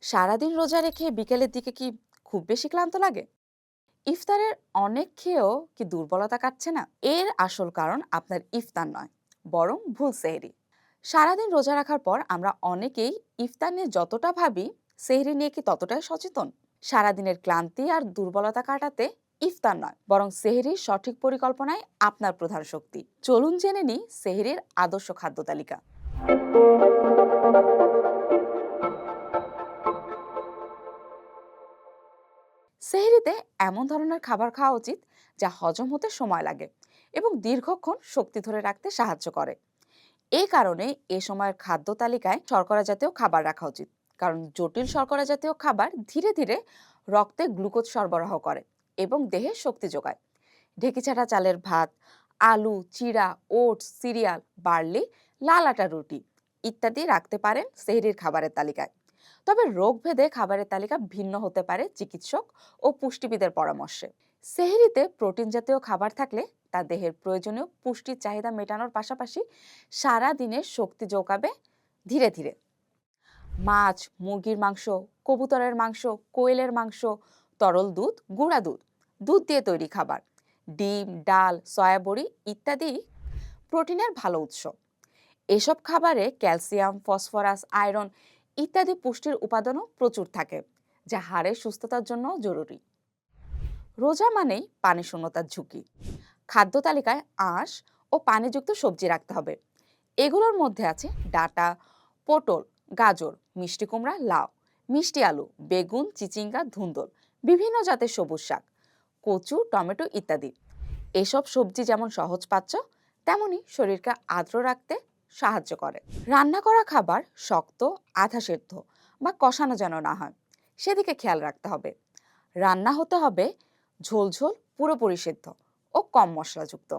সারাদিন রোজা রেখে বিকেলের দিকে কি খুব বেশি ক্লান্ত লাগে? ইফতারের অনেক খেয়েও কি দুর্বলতা কাটছে না? এর আসল কারণ আপনার ইফতার নয়, বরং ভুল সেহরি। সারাদিন রোজা রাখার পর আমরা অনেকেই ইফতার নিয়ে যতটা ভাবি, সেহরি নিয়ে কি ততটাই সচেতন? সারাদিনের ক্লান্তি আর দুর্বলতা কাটাতে ইফতার নয়, বরং সেহরির সঠিক পরিকল্পনায় আপনার প্রধান শক্তি। চলুন জেনে নিই সেহরির আদর্শ খাদ্য তালিকা। সেহরিতে এমন ধরনের খাবার খাওয়া উচিত যা হজম হতে সময় লাগে এবং দীর্ঘক্ষণ শক্তি ধরে রাখতে সাহায্য করে। এই কারণে এ সময়ের খাদ্য তালিকায় শর্করা জাতীয় খাবার রাখা উচিত, কারণ জটিল শর্করা জাতীয় খাবার ধীরে ধীরে রক্তে গ্লুকোজ সরবরাহ করে এবং দেহে শক্তি যোগায়। ঢেকিছাড়া চালের ভাত, আলু, চিড়া, ওটস, সিরিয়াল, বার্লি, লাল আটা রুটি ইত্যাদি রাখতে পারেন সেহরির খাবারের তালিকায়। তবে রোগভেদে খাবারের তালিকা ভিন্ন হতে পারে চিকিৎসক ও পুষ্টিবিদের পরামর্শে। সেহরিতে প্রোটিন জাতীয় খাবার থাকলে তা দেহের প্রয়োজনীয় পুষ্টির চাহিদা মেটানোর পাশাপাশি সারা দিনের শক্তি যোগাবে ধীরে ধীরে। মাছ, মুরগির মাংস, কবুতরের মাংস, কোয়েলের মাংস, তরল দুধ, গুঁড়া দুধ, দুধ দিয়ে তৈরি খাবার, ডিম, ডাল, সয়াবড়ি ইত্যাদি প্রোটিনের ভালো উৎস। এসব খাবারে ক্যালসিয়াম, ফসফরাস, আয়রন ইত্যাদি পুষ্টির উপাদানও প্রচুর থাকে, যা হাড়ের সুস্থতার জন্য জরুরি। রোজা মানেই পানি শূন্যতার ঝুঁকি। খাদ্য তালিকায় আঁশ ও পানিযুক্ত সবজি রাখতে হবে। এগুলোর মধ্যে আছে ডাঁটা, পটল, গাজর, মিষ্টি কুমড়া, লাউ, মিষ্টি আলু, বেগুন, চিচিঙ্গা, ধুন্দল, বিভিন্ন জাতের সবুজ শাক, কচু, টমেটো ইত্যাদি। এসব সবজি যেমন সহজপাচ্য, তেমনি শরীরকে আর্দ্র রাখতে সাহায্য করে। রান্না করা খাবার শক্ত, আধা সেদ্ধ বা কষানো যেন না হয়, সেদিকে খেয়াল রাখতে হবে। রান্না হতে হবে ঝোল ঝোল, পুরোপুরি সেদ্ধ ও কম মশলাযুক্ত।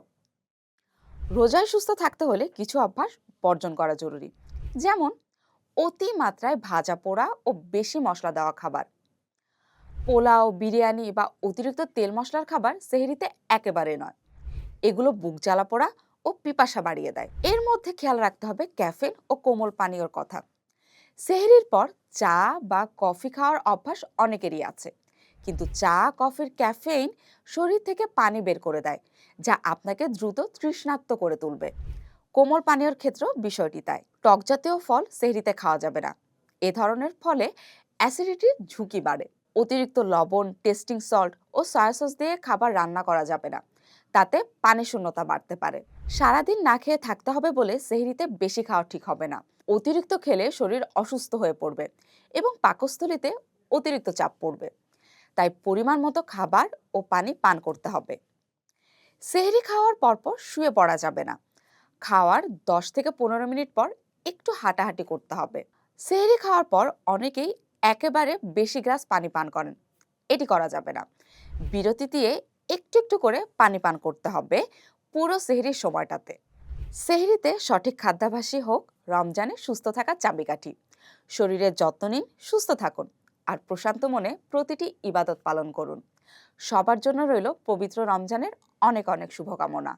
রোজায় সুস্থ থাকতে হলে কিছু অভ্যাস বর্জন করা জরুরি, যেমন অতি মাত্রায় ভাজা পোড়া ও বেশি মশলা দেওয়া খাবার, পোলাও, বিরিয়ানি বা অতিরিক্ত তেল মশলার খাবার সেহরিতে একেবারে নয়। এগুলো বুক জ্বালা পোড়া ও পিপাসা বাড়িয়ে দেয়। এর মধ্যে খেয়াল রাখতে হবে ক্যাফেন ও কোমল পানীয়র কথা। সেহরির পর চা বা কফি খাওয়ার অভ্যাস অনেকেরই আছে, কিন্তু চা কফির ক্যাফেইন শরীর থেকে পানি বের করে দেয়, যা আপনাকে দ্রুত তৃষ্ণার্ত করে তুলবে। কোমল পানীয়র ক্ষেত্রেও বিষয়টি তাই। টক জাতীয় ফল সেহরিতে খাওয়া যাবে না। এ ধরনের ফলে অ্যাসিডিটির ঝুঁকি বাড়ে। অতিরিক্ত লবণ, টেস্টিং সল্ট ও সয়া সস দিয়ে খাবার রান্না করা যাবে না, তাতে পানি শূন্যতা বাড়তে পারে। সারাদিন না খেয়ে থাকতে হবে বলে সেহরিতে বেশি খাওয়া ঠিক হবে না। অতিরিক্ত খেলে শরীর অসুস্থ হয়ে পড়বে এবং পাকস্থলীতে অতিরিক্ত চাপ পড়বে। তাই পরিমাণ মতো খাবার ও পানি পান করতে হবে। সেহরি খাওয়ার পরপর শুয়ে পড়া যাবে না। খাওয়ার 10 থেকে 15 মিনিট পর একটু হাঁটাহাঁটি করতে হবে। সেহরি খাওয়ার পর অনেকেই একেবারে বেশি গ্লাস পানি পান করেন, এটি করা যাবে না। বিরতি দিয়ে একটু একটু করে পানি পান করতে হবে পুরো সেহরির সময়টাতে। সেহরিতে সঠিক খাদ্যাভ্যাসই হোক রমজানে সুস্থ থাকার চাবিকাঠি। শরীরের যত্ন নিন, সুস্থ থাকুন আর প্রশান্ত মনে প্রতিটি ইবাদত পালন করুন। সবার জন্য রইল পবিত্র রমজানের অনেক অনেক শুভকামনা।